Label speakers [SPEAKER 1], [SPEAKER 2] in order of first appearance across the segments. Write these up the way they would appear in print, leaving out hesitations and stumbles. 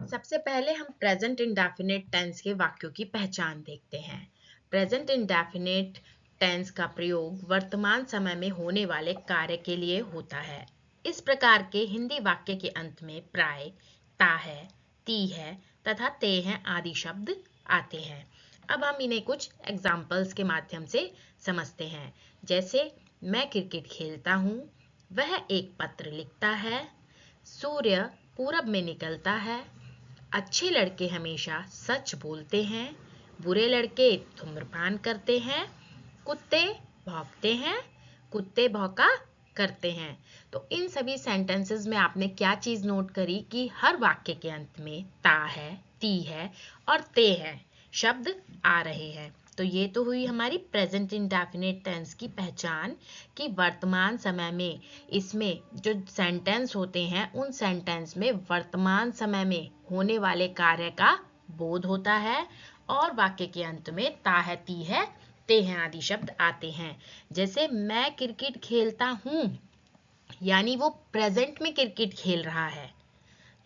[SPEAKER 1] सबसे पहले हम प्रेजेंट इंडेफिनिट टेंस के वाक्यों की पहचान देखते हैं। प्रेजेंट इंडेफिनिट टेंस का प्रयोग वर्तमान समय में होने वाले कार्य के लिए होता है। इस प्रकार के हिंदी वाक्य के अंत में प्राय ता है, ती है तथा ते हैं आदि शब्द आते हैं। अब हम इन्हें कुछ एग्जाम्पल्स के माध्यम से समझते हैं। जैसे मैं क्रिकेट खेलता हूँ, वह एक पत्र लिखता है, सूर्य पूरब में निकलता है, अच्छे लड़के हमेशा सच बोलते हैं, बुरे लड़के धूम्रपान करते हैं, कुत्ते भौंकते हैं, कुत्ते भौंका करते हैं। तो इन सभी सेंटेंसेस में आपने क्या चीज नोट करी कि हर वाक्य के अंत में ता है, ती है और ते है शब्द आ रहे हैं। तो ये तो हुई हमारी प्रेजेंट इंडेफिनिट टेंस की पहचान कि वर्तमान समय में इसमें जो सेंटेंस होते हैं उन सेंटेंस में वर्तमान समय में होने वाले कार्य का बोध होता है और वाक्य के अंत में ता है, ती है, ते हैं आदि शब्द आते हैं। जैसे मैं क्रिकेट खेलता हूँ, यानी वो प्रेजेंट में क्रिकेट खेल रहा है।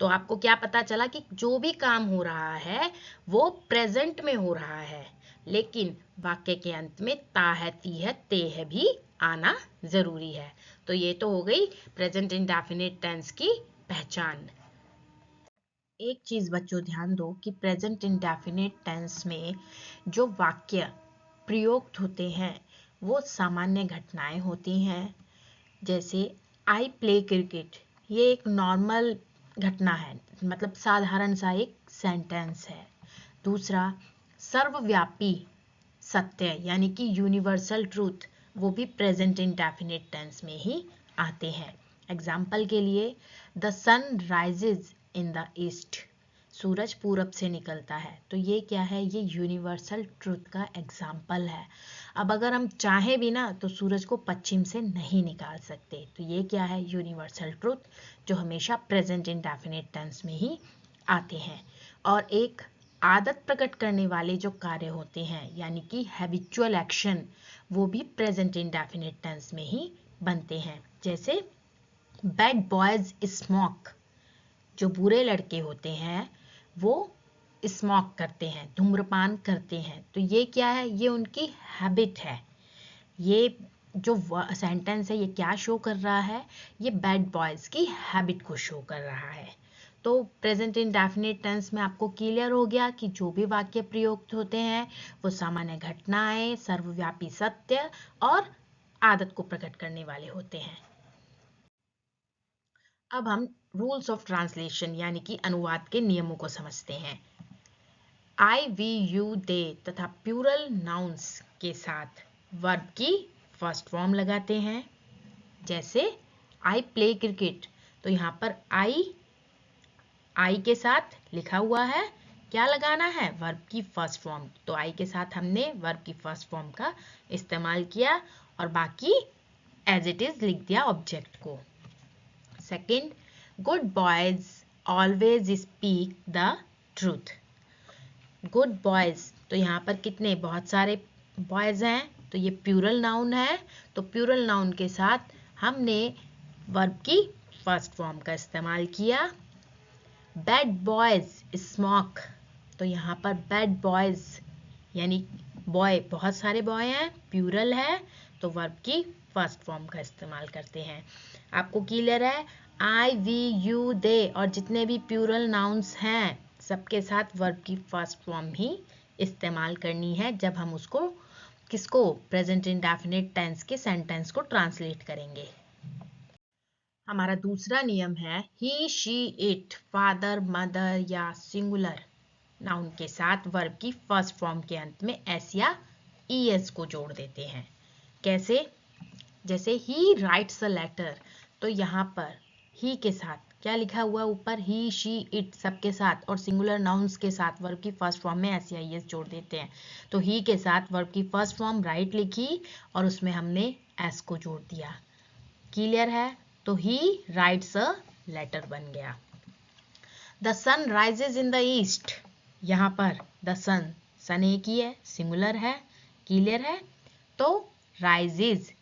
[SPEAKER 1] तो आपको क्या पता चला कि जो भी काम हो रहा है वो प्रेजेंट में हो रहा है, लेकिन वाक्य के अंत में ता है, ती है, ते है भी आना जरूरी है। तो ये तो हो गई प्रेजेंट इंडेफिनिट टेंस की पहचान। एक चीज बच्चों ध्यान दो कि प्रेजेंट इंडेफिनिट टेंस में जो वाक्य प्रयुक्त होते हैं वो सामान्य घटनाएं होती हैं। जैसे आई प्ले क्रिकेट, ये एक नॉर्मल घटना है, मतलब साधारण सा एक सेंटेंस है। दूसरा, सर्वव्यापी सत्य यानी कि यूनिवर्सल ट्रूथ, वो भी प्रेजेंट इंडेफिनिट टेंस में ही आते हैं। एग्जाम्पल के लिए, the sun rises in the east, सूरज पूरब से निकलता है। तो ये क्या है, ये यूनिवर्सल ट्रूथ का एग्जाम्पल है। अब अगर हम चाहें भी ना तो सूरज को पश्चिम से नहीं निकाल सकते। तो ये क्या है, यूनिवर्सल ट्रूथ जो हमेशा प्रेजेंट इंडेफिनिट टेंस में ही आते हैं। और एक आदत प्रकट करने वाले जो कार्य होते हैं यानी कि हैबिचुअल एक्शन, वो भी प्रेजेंट इंडेफिनिट टेंस में ही बनते हैं। जैसे बैड बॉयज स्मोक, जो बुरे लड़के होते हैं वो स्मोक करते हैं, धूम्रपान करते हैं। तो ये क्या है, ये उनकी हैबिट है। ये जो सेंटेंस है ये क्या शो कर रहा है, ये बैड बॉयज की हैबिट को शो कर रहा है। तो प्रेजेंट इंडेफिनिट टेंस में आपको क्लियर हो गया कि जो भी वाक्य प्रयुक्त होते हैं वो सामान्य घटनाएं, सर्वव्यापी सत्य और आदत को प्रकट करने वाले होते हैं। अब हम रूल्स ऑफ ट्रांसलेशन यानी कि अनुवाद के नियमों को समझते हैं। आई, वी, यू, दे तथा प्लूरल नाउन्स के साथ वर्ब की फर्स्ट फॉर्म लगाते हैं। जैसे आई प्ले क्रिकेट, तो यहाँ पर आई के साथ लिखा हुआ है, क्या लगाना है, वर्ब की फर्स्ट फॉर्म। तो आई के साथ हमने वर्ब की फर्स्ट फॉर्म का इस्तेमाल किया और बाकी एज इट इज लिख दिया ऑब्जेक्ट को। Second, good boys always speak the truth. Good boys, तो यहाँ पर कितने, बहुत सारे बॉयज हैं, तो ये प्लूरल नाउन है। तो प्लूरल नाउन के साथ हमने वर्ब की फर्स्ट फॉर्म का इस्तेमाल किया। बैड बॉयज स्मोक, तो यहाँ पर बैड बॉयज यानी बॉय, बहुत सारे बॉय हैं, प्लूरल है, तो वर्ब की फर्स्ट फॉर्म का इस्तेमाल करते हैं। आपको क्लियर है, आई, वी, यू, दे और जितने भी प्लूरल नाउन्स हैं सबके साथ वर्ब की फर्स्ट फॉर्म ही इस्तेमाल करनी है जब हम उसको किसको, प्रेजेंट इंडेफिनिट टेंस के सेंटेंस को ट्रांसलेट करेंगे। हमारा दूसरा नियम है, ही, शी, इट, फादर, मदर या सिंगुलर नाउन के साथ वर्ब की फर्स्ट फॉर्म के अंत में एस या ईएस को जोड़ देते हैं। कैसे, जैसे ही राइट्स अ लेटर, तो यहाँ पर ही के साथ क्या लिखा हुआ ऊपर, ही, शी, इट सबके साथ और सिंगुलर नाउन्स के साथ वर्ब की फर्स्ट फॉर्म में एस या ईएस जोड़ देते हैं। तो ही के साथ वर्ब की फर्स्ट फॉर्म राइट लिखी और उसमें हमने एस को जोड़ दिया। क्लियर है, तो ही राइट्स अ लेटर बन गया। The sun rises in the east, यहाँ पर द सन, सन एक ही है, सिंगुलर है, क्लियर है। तो राइजेज,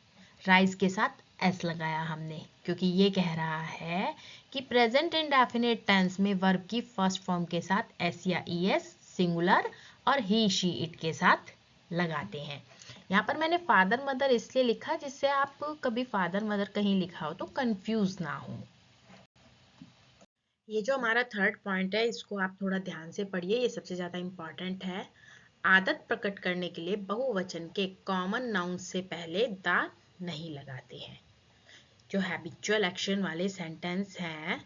[SPEAKER 1] राइज के साथ एस लगाया हमने, क्योंकि ये कह रहा है कि प्रेजेंट इंडेफिनिट टेंस में वर्ब की फर्स्ट फॉर्म के साथ एस या ईएस सिंगुलर और ही शी इट के साथ लगाते हैं। यहाँ पर मैंने फादर मदर इसलिए लिखा जिससे आप कभी फादर मदर कहीं लिखा हो तो कंफ्यूज ना हो। ये जो हमारा थर्ड पॉइंट है इसको आप थोड़ा ध्यान से पढ़िए, ये सबसे ज्यादा इम्पोर्टेंट है। आदत प्रकट करने के लिए बहुवचन के कॉमन नाउन से पहले द नहीं लगाते हैं। जो हैबिचुअल एक्शन वाले सेंटेंस हैं,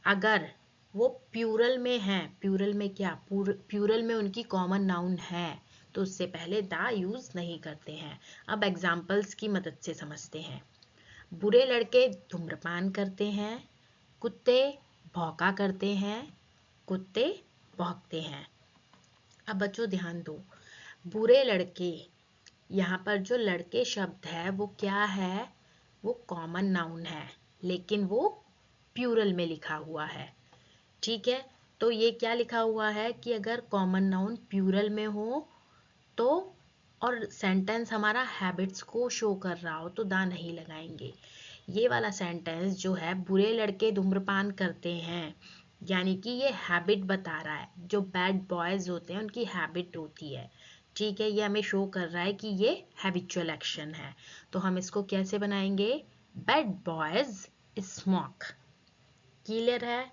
[SPEAKER 1] अगर वो प्यूरल में हैं, प्यूरल में क्या, प्यूरल में उनकी कॉमन नाउन है तो उससे पहले द यूज नहीं करते हैं। अब एग्जाम्पल्स की मदद से समझते हैं। बुरे लड़के धूम्रपान करते हैं, कुत्ते भौंका करते हैं, कुत्ते भौंकते हैं। अब बच्चों ध्यान दो, बुरे लड़के, यहाँ पर जो लड़के शब्द है वो क्या है, वो कॉमन नाउन है लेकिन वो प्यूरल में लिखा हुआ है। ठीक है, तो ये क्या लिखा हुआ है कि अगर कॉमन नाउन प्यूरल में हो तो और सेंटेंस हमारा हैबिट्स को शो कर रहा हो तो दा नहीं लगाएंगे। ये वाला सेंटेंस जो है बुरे लड़के धूम्रपान करते हैं, यानी कि ये हैबिट बता रहा है, जो बैड बॉयज होते हैं उनकी हैबिट होती है। ठीक है, ये हमें शो कर रहा है कि ये हैबिचुअल एक्शन है, तो हम इसको कैसे बनाएंगे, बैड बॉयज स्मोक। क्लियर है।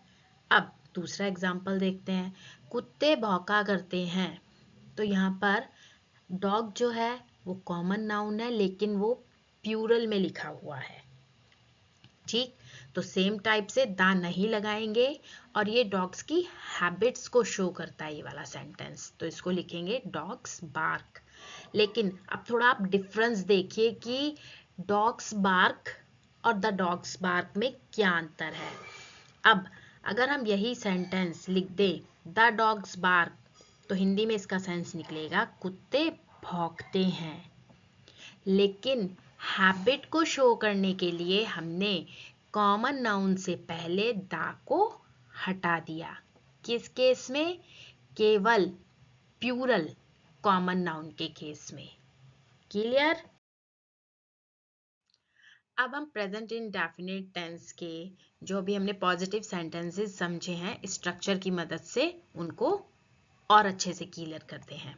[SPEAKER 1] अब दूसरा एग्जाम्पल देखते हैं, कुत्ते भौंका करते हैं, तो यहाँ पर डॉग जो है वो कॉमन नाउन है लेकिन वो प्यूरल में लिखा हुआ है। ठीक, तो सेम टाइप से दा नहीं लगाएंगे और ये डॉग्स की हैबिट्स को शो करता है ये वाला सेंटेंस, तो इसको लिखेंगे डॉग्स बार्क। लेकिन अब थोड़ा आप डिफरेंस देखिए कि डॉग्स बार्क और द डॉग्स बार्क में क्या अंतर है। अब अगर हम यही सेंटेंस लिख दे द डॉग्स बार्क, तो हिंदी में इसका सेंस निकलेगा कुत्ते भौंकते हैं। लेकिन हैबिट को शो करने के लिए हमने कॉमन नाउन से पहले दा को हटा दिया। किस केस में, केवल प्यूरल कॉमन नाउन के केस में। क्लियर। अब हम प्रेजेंट इंडेफिनिट टेंस के जो भी हमने पॉजिटिव सेंटेंसेस समझे हैं स्ट्रक्चर की मदद से उनको और अच्छे से क्लियर करते हैं।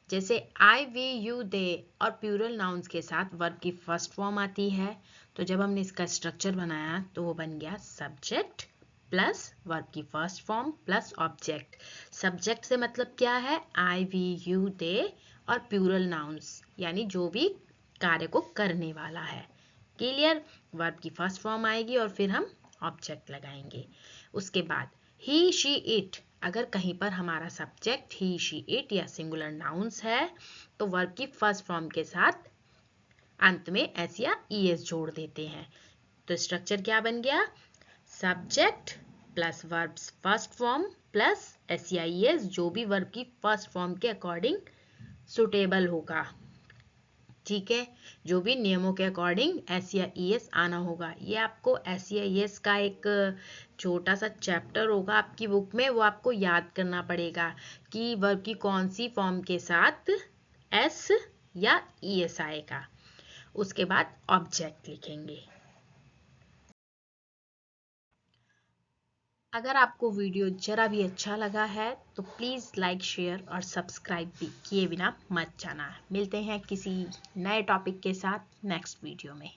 [SPEAKER 1] जैसे आई वी यू दे और प्लूरल नाउन्स के साथ वर्ब की फर्स्ट फॉर्म आती है, तो जब हमने इसका स्ट्रक्चर बनाया तो वो बन गया सब्जेक्ट प्लस वर्ब की first form plus object. Subject से मतलब क्या है, आई वी यू दे और प्लूरल नाउन्स यानी जो भी कार्य को करने वाला है। क्लियर। वर्ब की फर्स्ट फॉर्म आएगी और फिर हम ऑब्जेक्ट लगाएंगे। उसके बाद ही शी इट, अगर कहीं पर हमारा सब्जेक्ट ही शी इट या सिंगुलर नाउन्स है तो वर्ब की फर्स्ट फॉर्म के साथ अंत में एस या ईएस जोड़ देते हैं। तो स्ट्रक्चर क्या बन गया, subject plus verb first form plus S या ईएस, जो भी वर्ब की फर्स्ट फॉर्म के अकॉर्डिंग सुटेबल होगा। ठीक है, जो भी नियमों के अकॉर्डिंग एस या ईएस आना होगा। ये आपको एस या ईएस का एक छोटा सा चैप्टर होगा आपकी बुक में, वो आपको याद करना पड़ेगा कि वर्ब की कौन सी फॉर्म के साथ एस या ईएस आएगा। उसके बाद ऑब्जेक्ट लिखेंगे। अगर आपको वीडियो जरा भी अच्छा लगा है तो प्लीज़ लाइक शेयर और सब्सक्राइब भी किए बिना मत जाना। मिलते हैं किसी नए टॉपिक के साथ नेक्स्ट वीडियो में।